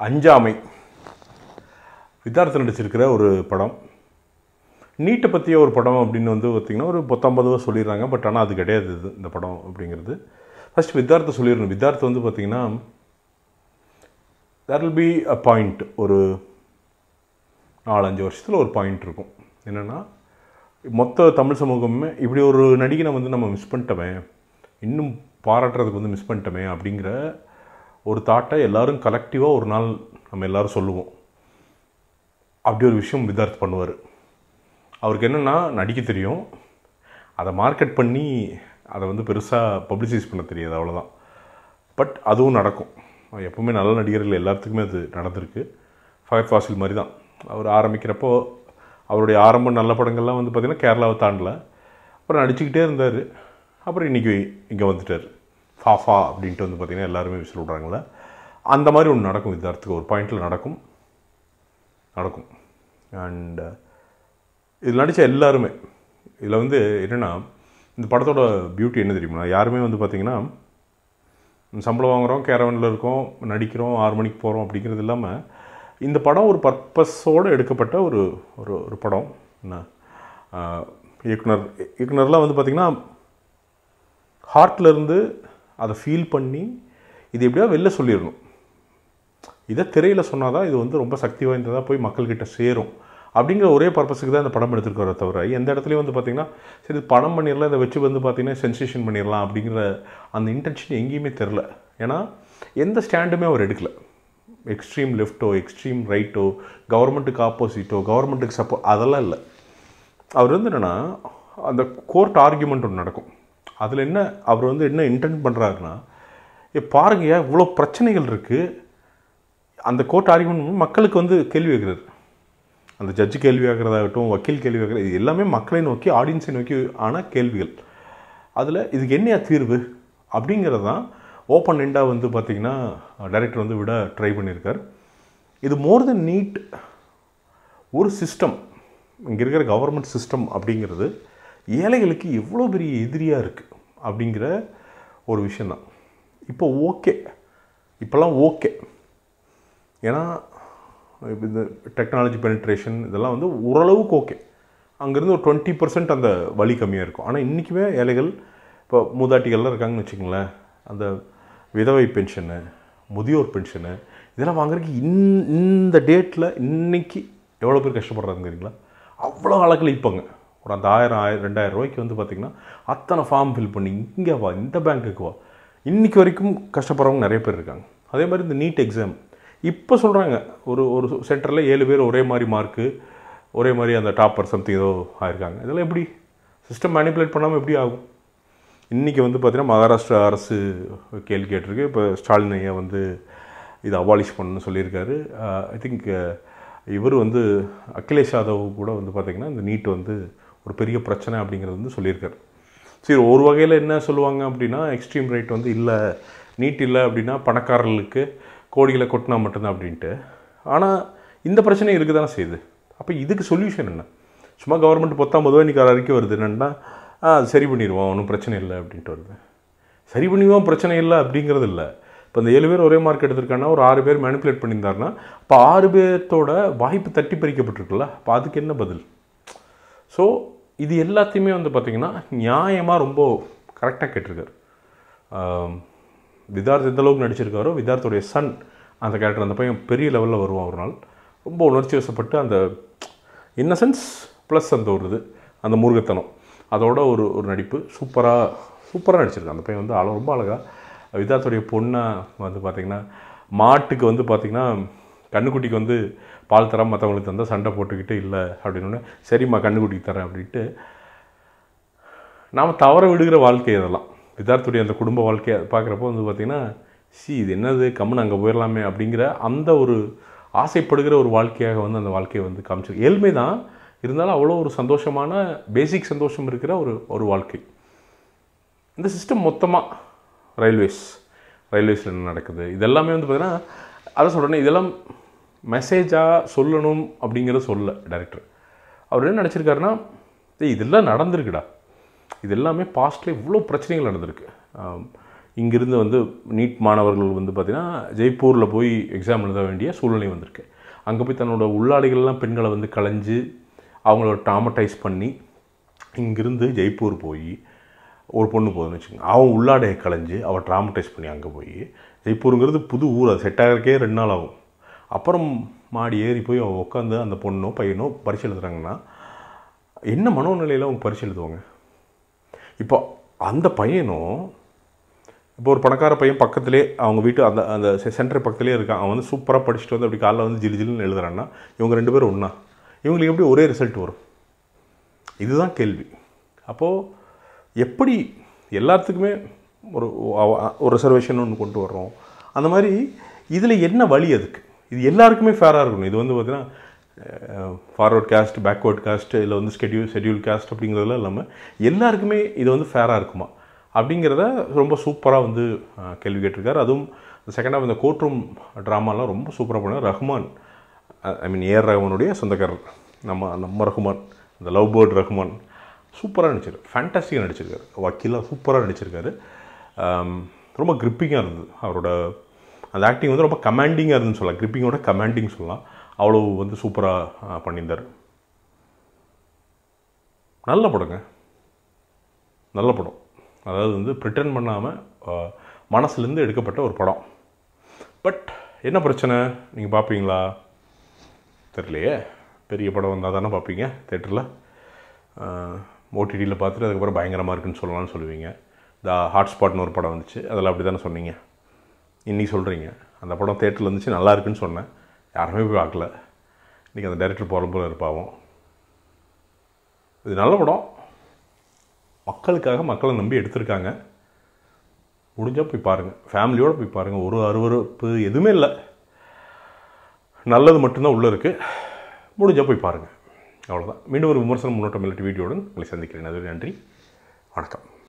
அஞ்சாமை வித்தார்த்த நடிச்சிருக்கிற ஒரு படம். நீட்டை பற்றிய ஒரு படம் அப்படின்னு வந்து பார்த்திங்கன்னா ஒரு 19 சொல்லிடுறாங்க. பட் ஆனால் அது கிடையாது இது இந்த படம் அப்படிங்கிறது. ஃபஸ்ட் வித்தார்த்த சொல்லிடணும். வித்தார்த்த வந்து பார்த்திங்கன்னா there will be a point, ஒரு 4-5 வருஷத்தில் ஒரு பாயிண்ட் இருக்கும். என்னென்னா மொத்த தமிழ் சமூகமே இப்படி ஒரு நடிகனை வந்து நம்ம மிஸ் பண்ணிட்டோமே, இன்னும் பாராட்டுறதுக்கு வந்து மிஸ் பண்ணிட்டோமே அப்படிங்கிற ஒரு தாட்டை எல்லோரும் கலெக்டிவாக ஒரு நாள் நம்ம எல்லோரும் சொல்லுவோம். அப்படி ஒரு விஷயம் வித்தார்த் பண்ணுவார். அவருக்கு என்னென்னா நடிக்க தெரியும், அதை மார்க்கெட் பண்ணி அதை வந்து பெருசாக பப்ளிசைஸ் பண்ண தெரியாது, அவ்வளோதான். பட் அதுவும் நடக்கும். எப்போவுமே நல்ல நடிகர்கள் எல்லாத்துக்குமே அது நடந்திருக்கு. ஃபயர் ஃபாசில் மாதிரி தான். அவர் ஆரம்பிக்கிறப்போ அவருடைய ஆரம்ப நல்ல படங்கள்லாம் வந்து பார்த்திங்கன்னா கேரளாவை தாண்டல. அப்புறம் நடிச்சுக்கிட்டே இருந்தார். அப்புறம் இன்றைக்கி இங்கே வந்துட்டார். ஃபாஃபா அப்படின்ட்டு வந்து பார்த்திங்கன்னா எல்லாருமே விசில் விட்றாங்களே, அந்த மாதிரி ஒன்று நடக்கும். வித்தார்த்துக்கு ஒரு பாயிண்டில் நடக்கும். அண்ட் இதில் நடித்த எல்லாருமே, இதில் வந்து என்னென்னா இந்த படத்தோட பியூட்டி என்ன தெரியுமா, யாருமே வந்து பார்த்திங்கன்னா சம்பளம் வாங்குகிறோம், கேரவனில் இருக்கோம், நடிக்கிறோம், 6 மணிக்கு போகிறோம் அப்படிங்கிறது இல்லாமல் இந்த படம் ஒரு பர்பஸோடு எடுக்கப்பட்ட ஒரு ஒரு ஒரு படம். என்ன இயக்குனர்லாம் வந்து பார்த்திங்கன்னா ஹார்ட்லேருந்து அதை ஃபீல் பண்ணி இது எப்படியா வெளில சொல்லிடணும், இதை திரையில் சொன்னால் தான் இது வந்து ரொம்ப சக்தி வாய்ந்ததாக போய் மக்கள்கிட்ட சேரும் அப்படிங்கிற ஒரே பர்பஸுக்கு தான் இந்த படம் எடுத்துருக்கிற தவிர எந்த இடத்துலையும் வந்து பார்த்திங்கன்னா சரி படம் பண்ணிடலாம், இதை வச்சு வந்து பார்த்திங்கன்னா சென்சேஷன் பண்ணிடலாம் அப்படிங்கிற அந்த இன்டென்ஷன் எங்கேயுமே தெரில. ஏன்னா எந்த ஸ்டாண்டுமே அவர் எடுக்கலை. எக்ஸ்ட்ரீம் லெஃப்ட்டோ, எக்ஸ்ட்ரீம் ரைட்டோ, கவர்மெண்ட்டுக்கு ஆப்போசிட்டோ, கவர்மெண்ட்டுக்கு சப்போர்ட், அதெல்லாம் இல்லை. அவர் வந்து என்னென்னா அந்த கோர்ட் ஆர்கியூமெண்ட் ஒன்று நடக்கும். அதில் என்ன அவர் வந்து என்ன இன்டென்ட் பண்ணுறாருன்னா, பாருங்க இவ்வளோ பிரச்சனைகள் இருக்குது, அந்த கோர்ட் ஆர்கியூமெண்ட் மக்களுக்கு வந்து கேள்வி வைக்கிறார். அந்த ஜட்ஜு கேள்வி ஆகிறதாகட்டும், வக்கீல் கேள்வி ஆகிறது, இது எல்லாமே மக்களை நோக்கி, ஆடியன்ஸை நோக்கி ஆன கேள்விகள். அதில் இதுக்கு என்னையா தீர்வு அப்படிங்கிறது தான் ஓப்பன் எண்டாக வந்து பார்த்திங்கன்னா டைரக்டர் வந்து விட ட்ரை பண்ணியிருக்கார். இது மோர் தென் நீட், ஒரு சிஸ்டம், இங்கே இருக்கிற கவர்மெண்ட் சிஸ்டம் அப்படிங்கிறது ஏழைகளுக்கு எவ்வளோ பெரிய எதிரியாக இருக்குது அப்படிங்கிற ஒரு விஷயந்தான். இப்போ ஓகே, இப்போல்லாம் ஓகே, ஏன்னா இந்த டெக்னாலஜி பெனிட்ரேஷன் இதெல்லாம் வந்து ஓரளவுக்கு ஓகே. அங்கேருந்து ஒரு 20% அந்த வலி கம்மியாக இருக்கும். ஆனால் இன்றைக்குமே ஏழைகள், இப்போ மூதாட்டிகள்லாம் இருக்காங்கன்னு வச்சுக்கோங்களேன், அந்த விதவை பென்ஷனு, முதியோர் பென்ஷனு இதெல்லாம் வாங்குறதுக்கு இந்த டேட்டில் இன்றைக்கி எவ்வளோ பேர் கஷ்டப்படுறாருங்கிறீங்களா? அவ்வளோ ஆளுக்கள் இப்போங்க ஒரு அந்த 1000-2000 ரூபாய்க்கு வந்து பார்த்திங்கன்னா அத்தனை ஃபார்ம் ஃபில் பண்ணி இங்கே வா, இந்த பேங்க்குக்கு வா, இன்றைக்கி வரைக்கும் கஷ்டப்படுறவங்க நிறைய பேர் இருக்காங்க. அதே மாதிரி இந்த நீட் எக்ஸாம் இப்போ சொல்கிறாங்க, ஒரு சென்டரில் 7 பேர் ஒரே மாதிரி மார்க்கு, ஒரே மாதிரி அந்த டாப்பர் சம்திங் ஏதோ ஆயிருக்காங்க. இதெல்லாம் எப்படி சிஸ்டம் மேனிப்புலேட் பண்ணாமல் எப்படி ஆகும்? இன்றைக்கி வந்து பார்த்திங்கன்னா மகாராஷ்டிரா அரசு கேள்வி கேட்டிருக்கு. இப்போ ஸ்டாலின் ஐயா வந்து இதை அபாலிஷ் பண்ணணும்னு சொல்லியிருக்காரு. ஐ திங்க் இவர் வந்து அகிலேஷ் யாதவ் கூட வந்து பார்த்திங்கன்னா இந்த நீட் வந்து ஒரு பெரிய பிரச்சனை அப்படிங்கிறது வந்து சொல்லியிருக்காரு. சரி, ஒரு வகையில் என்ன சொல்லுவாங்க அப்படின்னா, எக்ஸ்ட்ரீம் ரைட் வந்து இல்லை, நீட் இல்லை அப்படின்னா பணக்காரர்களுக்கு கோடிகளை கொட்டினா மட்டும்தான் அப்படின்ட்டு. ஆனால் இந்த பிரச்சனை இருக்குது தானே செய்யுது. அப்போ இதுக்கு சொல்யூஷன் என்ன? சும்மா கவர்மெண்ட் 19 இன்றைக்கி அறிக்கை வருது என்னென்னா அது சரி பண்ணிடுவோம், ஒன்றும் பிரச்சனை இல்லை அப்படின்ட்டு வருது. சரி பண்ணிடுவோம், பிரச்சனை இல்லை அப்படிங்கிறது இல்லை. இப்போ இந்த 7 பேர் ஒரே மார்க் எடுத்திருக்காங்கன்னா ஒரு 6 பேர் மேனிப்புலேட் பண்ணியிருந்தாருன்னா இப்போ 6 பேர்த்தோட வாய்ப்பு தட்டி பறிக்கப்பட்டிருக்குல்ல, அப்போ அதுக்கு என்ன பதில்? ஸோ இது எல்லாத்தையுமே வந்து பார்த்திங்கன்னா நியாயமாக ரொம்ப கரெக்டாக கேட்டிருக்காரு. வித்தார்த் எந்த அளவுக்கு நடிச்சிருக்காரோ, வித்தார்த்துடைய சன் அந்த கேரக்டர், அந்த பையன் பெரிய லெவலில் வருவான் ஒரு நாள். ரொம்ப உணர்ச்சி வசப்பட்டு அந்த இன்னசென்ஸ் ப்ளஸ் அந்த ஒரு இது, அந்த மூர்க்கத்தனம், அதோட ஒரு நடிப்பு சூப்பராக நடிச்சிருக்கான். அந்த பையன் வந்து ரொம்ப அழகாக. வித்தார்த்துடைய பொண்ணை வந்து பார்த்திங்கன்னா மாட்டுக்கு வந்து பார்த்திங்கன்னா கண்ணுக்குட்டிக்கு வந்து பால் தராமல் மற்றவங்களுக்கு தந்தால் சண்டை போட்டுக்கிட்டு இல்லை அப்படின்னு, சரிம்மா கண்ணுக்குட்டிக்கு தரேன் அப்படின்ட்டு. நாம் தவற விடுகிற வாழ்க்கை அதெல்லாம். வித்தார்த்துடைய அந்த குடும்ப வாழ்க்கையை பார்க்குறப்போ வந்து பார்த்திங்கன்னா இது என்னது, கம்முன்னு அங்கே போயிடலாமே அப்படிங்கிற அந்த ஒரு ஆசைப்படுகிற ஒரு வாழ்க்கையாக வந்து அந்த வாழ்க்கையை வந்து காமிச்சிருக்கு. ஏழ்மை தான் இருந்தாலும் அவ்வளோ ஒரு சந்தோஷமான பேசிக் சந்தோஷம் இருக்கிற ஒரு வாழ்க்கை. இந்த சிஸ்டம் மொத்தமாக ரயில்வேஸில் என்ன நடக்குது இதெல்லாமே வந்து பார்த்திங்கன்னா அதை சொல்கிறேன்னா இதெல்லாம் மெசேஜாக சொல்லணும் அப்படிங்கிற சொல்ல டைரக்டர். அவர் என்ன நினச்சிருக்காருன்னா, இதெல்லாம் நடந்திருக்குடா, இது எல்லாமே பாஸ்ட்டில் இவ்வளோ பிரச்சனைகள் நடந்திருக்கு, இங்கிருந்து வந்து நீட் மாணவர்கள் வந்து பார்த்திங்கன்னா ஜெய்ப்பூரில் போய் எக்ஸாம் எழுத வேண்டிய சூழ்நிலை வந்திருக்கு. அங்கே போய் தன்னோட உள்ளாடைகள்லாம் பெண்களை வந்து களைஞ்சு அவங்கள ட்ராமடைஸ் பண்ணி இங்கிருந்து ஜெய்ப்பூர் போய் ஒரு பொண்ணு போகுதுன்னு வச்சுக்கோங்க, அவன் உள்ளாடையை களைஞ்சு அவள் ட்ராமடைஸ் பண்ணி அங்கே போய் ஜெய்ப்பூருங்கிறது புது ஊர், அது செட் ஆகிறக்கே 2 நாள் ஆகும். அப்புறம் மாடி ஏறி போய் அவள் உட்காந்து அந்த பொண்ணோ பையனோ பரிசு எழுதுறாங்கன்னா என்ன மனோநிலையில் அவங்க பரிசு எழுதுவாங்க? இப்போ அந்த பையனும் இப்போ ஒரு பணக்கார பையன் பக்கத்துலேயே அவங்க வீட்டு அந்த அந்த சென்டர் பக்கத்துலேயே இருக்கான், அவன் வந்து சூப்பராக படிச்சுட்டு வந்து அப்படி காலைல வந்து ஜில்லுன்னு எழுதுறான்னா இவங்க 2 பேரும் ஒன்றா, இவங்களுக்கு எப்படி ஒரே ரிசல்ட் வரும்? இதுதான் கேள்வி. அப்போது எப்படி எல்லாத்துக்குமே ஒரு ஒரு ரிசர்வேஷன் ஒன்று கொண்டு வர்றோம், அந்த மாதிரி இதில் என்ன வழி? அதுக்கு இது எல்லாருக்குமே ஃபேராக இருக்கணும். இது வந்து பார்த்திங்கன்னா ஃபார்வர்ட் காஸ்ட், பேக்வேர்ட் காஸ்ட், இல்லை வந்து ஷெட்யூல் காஸ்ட் அப்படிங்கிறதுலாம் இல்லாமல் எல்லாருக்குமே இது வந்து ஃபேராக இருக்குமா அப்படிங்கிறத ரொம்ப சூப்பராக வந்து கேள்வி கேட்டிருக்காரு. அதுவும் செகண்டாக இந்த கோர்ட் ரூம் ட்ராமாலாம் ரொம்ப சூப்பராக பண்ணார் ரஹ்மான். ஐ மீன் ஏஆர் ரஹ்மானுடைய சொந்தக்காரர் நம்ம ரஹ்மான், இந்த லவ் பேர்ட் ரஹ்மான் சூப்பராக நடிச்சிருக்காரு, ஃபேண்டாஸ்டிக்காக நடிச்சிருக்காரு. வக்கீலாக சூப்பராக நடிச்சிருக்காரு. ரொம்ப கிரிப்பிங்காக இருந்தது அவரோட அந்த ஆக்டிங் வந்து ரொம்ப கமாண்டிங்காக இருந்துன்னு சொல்லலாம், கிரிப்பிங்கோட கமாண்டிங் சொல்லலாம். அவ்வளோ வந்து சூப்பராக பண்ணியிருந்தார். நல்ல படங்க, நல்ல படம். அதாவது வந்து ப்ரிட்டன் பண்ணாமல் மனசுலேருந்து எடுக்கப்பட்ட ஒரு படம். பட் என்ன பிரச்சனை, நீங்கள் பார்ப்பீங்களா தெரியலையே. பெரிய படம் வந்தால் தானே பார்ப்பீங்க தேட்டரில். ஓடிடியில் பார்த்துட்டு அதுக்கப்புறம் பயங்கரமாக இருக்குன்னு சொல்லலாம்னு சொல்லுவீங்க. த ஹாட்ஸ்பாட்னு ஒரு படம் வந்துச்சு, அதில் அப்படி தானே சொன்னீங்க. இன்றைக்கி சொல்கிறீங்க அந்த படம் தேட்டரில் வந்துச்சு நல்லா இருக்குன்னு சொன்னேன், யாருமே போய் பார்க்கல. இன்றைக்கி அந்த டைரக்டர் போல இருப்பாவும். இது நல்ல படம், மக்களுக்காக மக்களை நம்பி எடுத்திருக்காங்க. முடிஞ்சால் போய் பாருங்கள், ஃபேமிலியோடு போய் பாருங்கள். ஒரு அருவருப்பு எதுவுமே இல்லை, நல்லது மட்டும்தான் உள்ளே இருக்குது. முடிஞ்சால் போய் பாருங்கள், அவ்வளோதான். மீண்டும் ஒரு விமர்சனம் முன்னோட்டம் இல்லாட்டி வீடியோவுடன் உங்களை சந்திக்கிறேன். அது நன்றி, வணக்கம்.